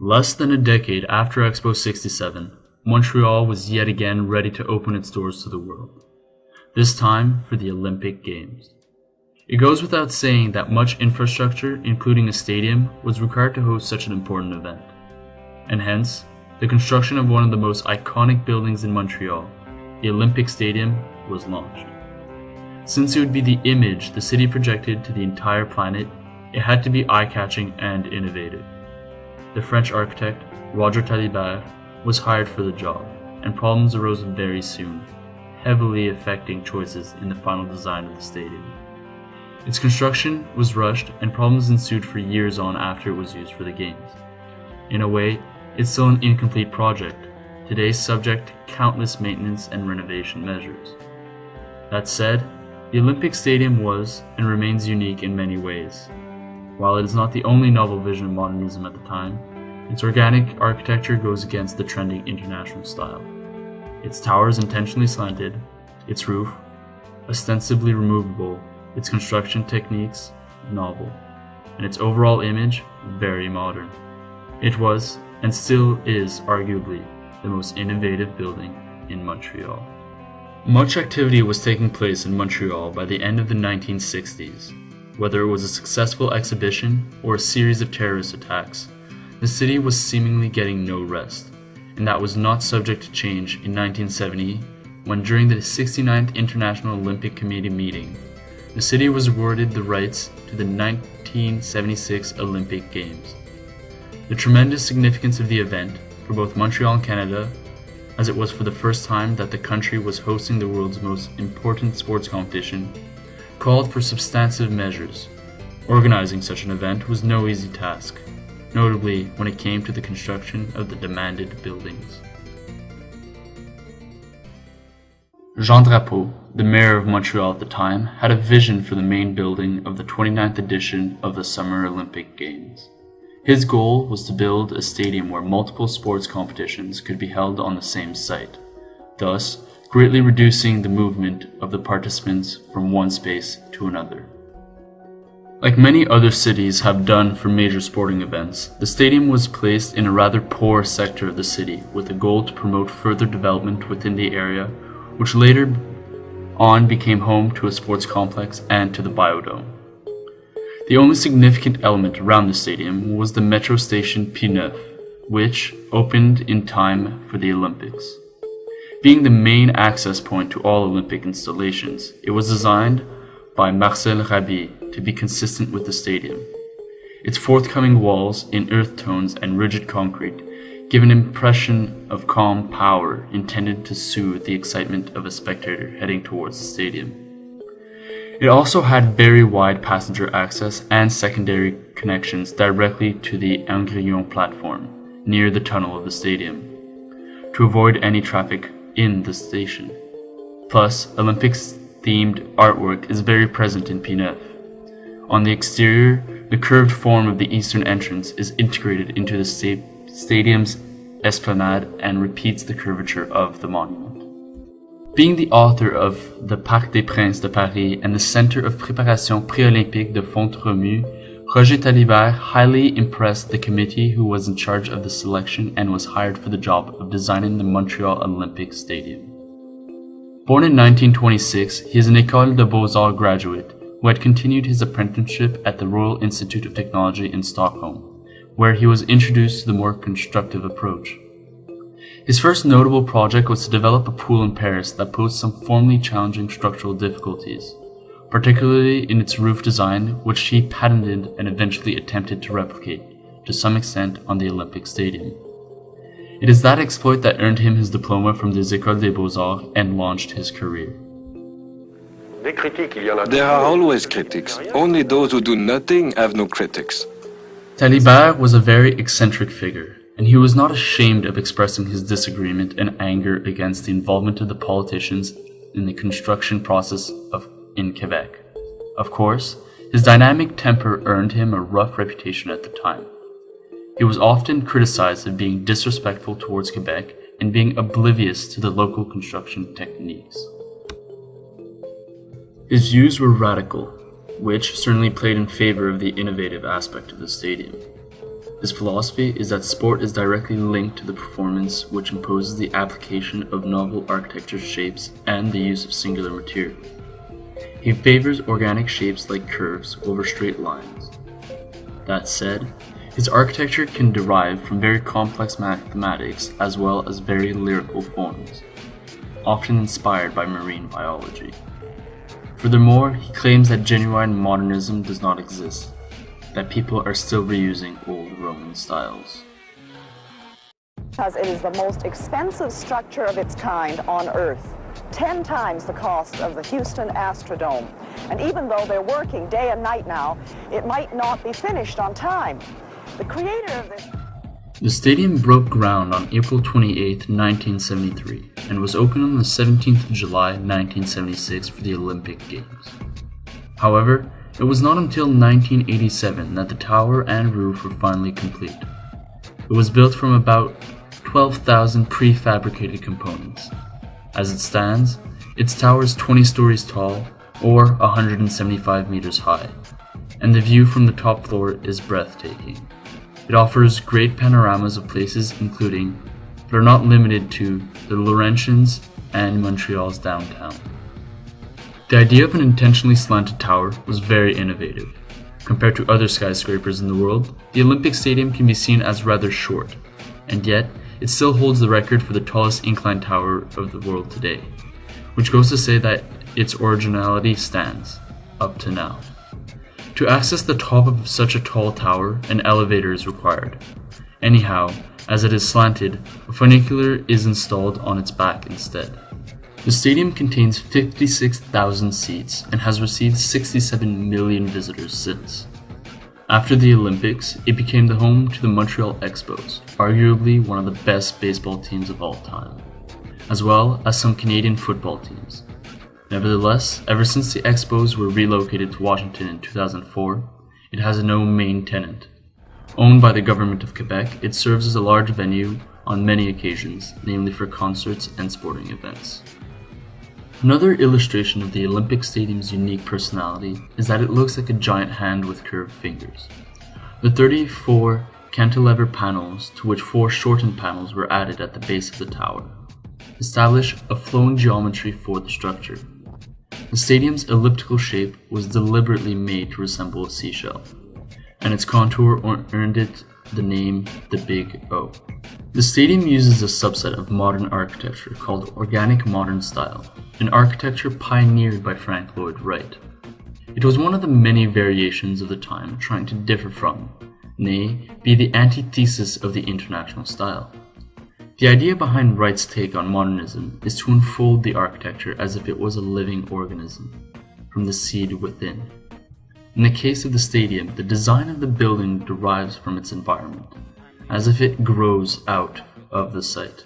Less than a decade after Expo 67, Montreal was yet again ready to open its doors to the world, this time for the Olympic Games. It goes without saying that much infrastructure, including a stadium, was required to host such an important event, and hence, the construction of one of the most iconic buildings in Montreal, the Olympic Stadium, was launched. Since it would be the image the city projected to the entire planet, it had to be eye-catching and innovative. The French architect, Roger Talibert, was hired for the job, and problems arose very soon, heavily affecting choices in the final design of the stadium. Its construction was rushed, and problems ensued for years on after it was used for the Games. In a way, it's still an incomplete project, today subject to countless maintenance and renovation measures. That said, the Olympic Stadium was and remains unique in many ways. While it is not the only novel vision of modernism at the time, its organic architecture goes against the trending international style. Its towers intentionally slanted, its roof ostensibly removable, its construction techniques novel, and its overall image very modern. It was, and still is arguably, the most innovative building in Montreal. Much activity was taking place in Montreal by the end of the 1960s. Whether it was a successful exhibition or a series of terrorist attacks, the city was seemingly getting no rest, and that was not subject to change in 1970 when, during the 69th International Olympic Committee meeting, the city was awarded the rights to the 1976 Olympic Games. The tremendous significance of the event for both Montreal and Canada, as it was for the first time that the country was hosting the world's most important sports competition, called for substantive measures. Organizing such an event was no easy task, notably when it came to the construction of the demanded buildings. Jean Drapeau, the mayor of Montreal at the time, had a vision for the main building of the 29th edition of the Summer Olympic Games. His goal was to build a stadium where multiple sports competitions could be held on the same site, thus greatly reducing the movement of the participants from one space to another. Like many other cities have done for major sporting events, the stadium was placed in a rather poor sector of the city with a goal to promote further development within the area, which later on became home to a sports complex and to the Biodome. The only significant element around the stadium was the metro station P9, which opened in time for the Olympics. Being the main access point to all Olympic installations, it was designed by Marcel Raby to be consistent with the stadium. Its forthcoming walls in earth tones and rigid concrete give an impression of calm power intended to soothe the excitement of a spectator heading towards the stadium. It also had very wide passenger access and secondary connections directly to the Engrillon platform near the tunnel of the stadium, to avoid any traffic in the station. Plus, Olympics-themed artwork is very present in P9. On the exterior, the curved form of the eastern entrance is integrated into the stadium's esplanade and repeats the curvature of the monument. Being the author of the Parc des Princes de Paris and the Center of Préparation Pré-Olympique de Font-Romeu, Roger Talibert highly impressed the committee who was in charge of the selection and was hired for the job of designing the Montreal Olympic Stadium. Born in 1926, he is an École des Beaux-Arts graduate who had continued his apprenticeship at the Royal Institute of Technology in Stockholm, where he was introduced to the more constructive approach. His first notable project was to develop a pool in Paris that posed some formally challenging structural difficulties, particularly in its roof design, which he patented and eventually attempted to replicate, to some extent, on the Olympic Stadium. It is that exploit that earned him his diploma from the École des Beaux-Arts and launched his career. There are always critics. Only those who do nothing have no critics. Talibert was a very eccentric figure, and he was not ashamed of expressing his disagreement and anger against the involvement of the politicians in the construction process in Quebec. Of course, his dynamic temper earned him a rough reputation at the time. He was often criticized of being disrespectful towards Quebec and being oblivious to the local construction techniques. His views were radical, which certainly played in favor of the innovative aspect of the stadium. His philosophy is that sport is directly linked to the performance, which imposes the application of novel architecture shapes and the use of singular material. He favors organic shapes like curves over straight lines. That said, his architecture can derive from very complex mathematics as well as very lyrical forms, often inspired by marine biology. Furthermore, he claims that genuine modernism does not exist, that people are still reusing old Roman styles. Because it is the most expensive structure of its kind on Earth, 10 times the cost of the Houston Astrodome. And even though they're working day and night now, it might not be finished on time. The creator of this... The stadium broke ground on April 28, 1973, and was opened on the 17th of July, 1976 for the Olympic Games. However, it was not until 1987 that the tower and roof were finally complete. It was built from about 12,000 prefabricated components. As it stands, its tower is 20 stories tall, or 175 meters high, and the view from the top floor is breathtaking. It offers great panoramas of places including, but are not limited to, the Laurentians and Montreal's downtown. The idea of an intentionally slanted tower was very innovative. Compared to other skyscrapers in the world, the Olympic Stadium can be seen as rather short, and yet it still holds the record for the tallest inclined tower of the world today, which goes to say that its originality stands, up to now. To access the top of such a tall tower, an elevator is required. Anyhow, as it is slanted, a funicular is installed on its back instead. The stadium contains 56,000 seats and has received 67 million visitors since. After the Olympics, it became the home to the Montreal Expos, arguably one of the best baseball teams of all time, as well as some Canadian football teams. Nevertheless, ever since the Expos were relocated to Washington in 2004, it has no main tenant. Owned by the government of Quebec, it serves as a large venue on many occasions, namely for concerts and sporting events. Another illustration of the Olympic Stadium's unique personality is that it looks like a giant hand with curved fingers. The 34 cantilever panels, to which 4 shortened panels were added at the base of the tower, establish a flowing geometry for the structure. The stadium's elliptical shape was deliberately made to resemble a seashell, and its contour earned it the name the Big O. The stadium uses a subset of modern architecture called organic modern style, an architecture pioneered by Frank Lloyd Wright. It was one of the many variations of the time trying to differ from, nay, be the antithesis of the international style. The idea behind Wright's take on modernism is to unfold the architecture as if it was a living organism, from the seed within. In the case of the stadium, the design of the building derives from its environment, as if it grows out of the site.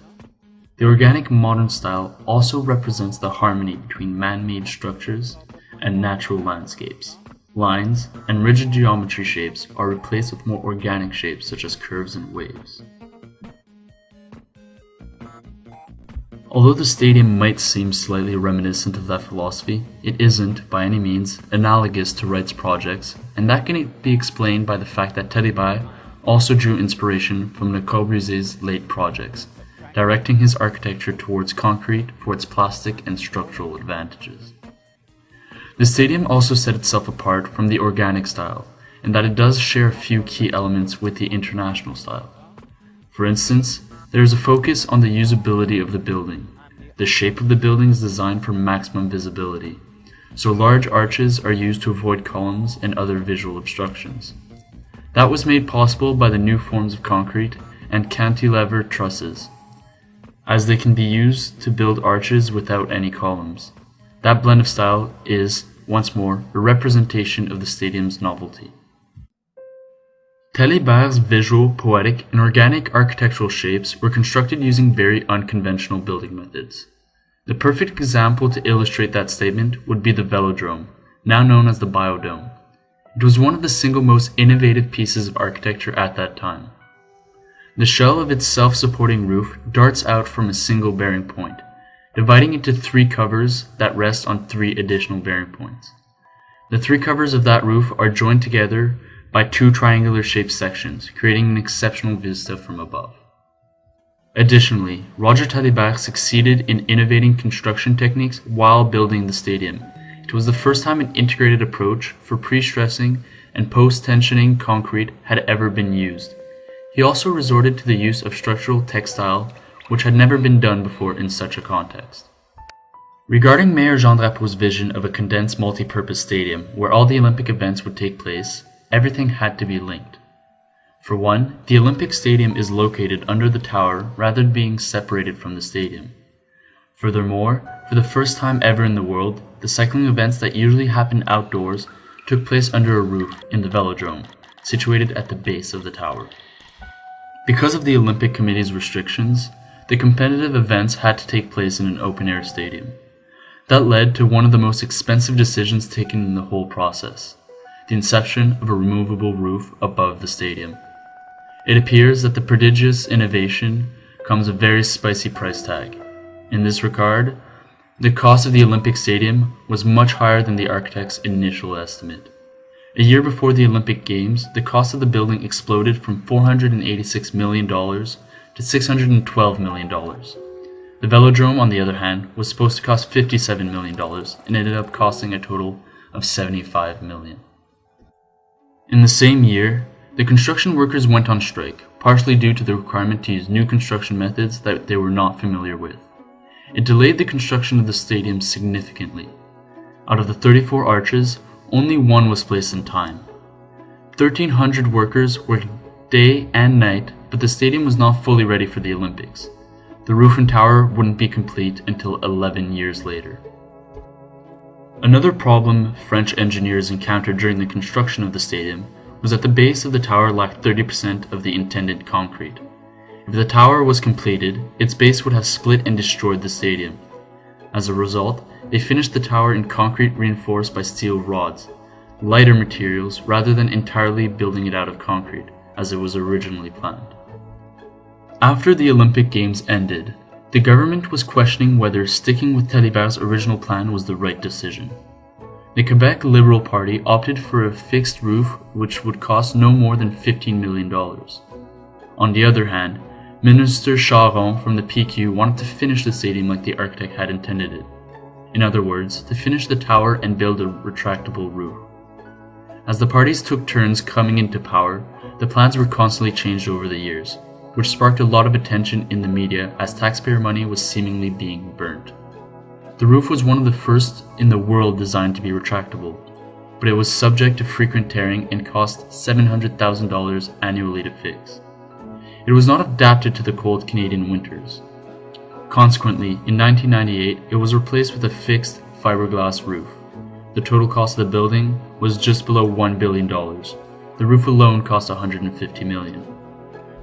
The organic modern style also represents the harmony between man-made structures and natural landscapes. Lines and rigid geometry shapes are replaced with more organic shapes such as curves and waves. Although the stadium might seem slightly reminiscent of that philosophy, it isn't, by any means, analogous to Wright's projects, and that can be explained by the fact that Telebert also drew inspiration from Le Corbusier's late projects, directing his architecture towards concrete for its plastic and structural advantages. The stadium also set itself apart from the organic style, in that it does share a few key elements with the international style. For instance, there is a focus on the usability of the building. The shape of the building is designed for maximum visibility, so large arches are used to avoid columns and other visual obstructions. That was made possible by the new forms of concrete and cantilever trusses, as they can be used to build arches without any columns. That blend of style is, once more, a representation of the stadium's novelty. Telebert's visual, poetic, and organic architectural shapes were constructed using very unconventional building methods. The perfect example to illustrate that statement would be the Velodrome, now known as the Biodome. It was one of the single most innovative pieces of architecture at that time. The shell of its self-supporting roof darts out from a single bearing point, dividing into 3 covers that rest on 3 additional bearing points. The 3 covers of that roof are joined together by two triangular-shaped sections, creating an exceptional vista from above. Additionally, Roger Talibert succeeded in innovating construction techniques while building the stadium. It was the first time an integrated approach for pre-stressing and post-tensioning concrete had ever been used. He also resorted to the use of structural textile, which had never been done before in such a context. Regarding Mayor Jean Drapeau's vision of a condensed multi-purpose stadium where all the Olympic events would take place, everything had to be linked. For one, the Olympic Stadium is located under the tower rather than being separated from the stadium. Furthermore, for the first time ever in the world, the cycling events that usually happen outdoors took place under a roof in the velodrome, situated at the base of the tower. Because of the Olympic Committee's restrictions, the competitive events had to take place in an open-air stadium. That led to one of the most expensive decisions taken in the whole process, the inception of a removable roof above the stadium. It appears that the prodigious innovation comes a very spicy price tag. In this regard, the cost of the Olympic Stadium was much higher than the architect's initial estimate. A year before the Olympic Games, the cost of the building exploded from $486 million to $612 million. The velodrome, on the other hand, was supposed to cost $57 million and ended up costing a total of $75 million. In the same year, the construction workers went on strike, partially due to the requirement to use new construction methods that they were not familiar with. It delayed the construction of the stadium significantly. Out of the 34 arches, only one was placed in time. 1,300 workers worked day and night, but the stadium was not fully ready for the Olympics. The roof and tower wouldn't be complete until 11 years later. Another problem French engineers encountered during the construction of the stadium was that the base of the tower lacked 30% of the intended concrete. If the tower was completed, its base would have split and destroyed the stadium. As a result, they finished the tower in concrete reinforced by steel rods, lighter materials rather than entirely building it out of concrete, as it was originally planned. After the Olympic Games ended, the government was questioning whether sticking with Talibert's original plan was the right decision. The Quebec Liberal Party opted for a fixed roof which would cost no more than $15 million. On the other hand, Minister Charon from the PQ wanted to finish the stadium like the architect had intended it. In other words, to finish the tower and build a retractable roof. As the parties took turns coming into power, the plans were constantly changed over the years, which sparked a lot of attention in the media as taxpayer money was seemingly being burnt. The roof was one of the first in the world designed to be retractable, but it was subject to frequent tearing and cost $700,000 annually to fix. It was not adapted to the cold Canadian winters. Consequently, in 1998, it was replaced with a fixed fiberglass roof. The total cost of the building was just below $1 billion. The roof alone cost $150 million.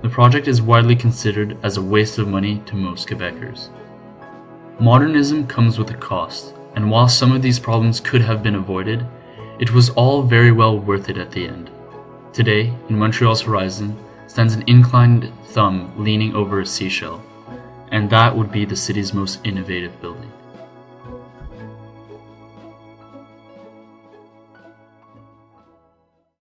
The project is widely considered as a waste of money to most Quebecers. Modernism comes with a cost, and while some of these problems could have been avoided, it was all very well worth it at the end. Today, in Montreal's horizon, stands an inclined thumb leaning over a seashell, and that would be the city's most innovative building.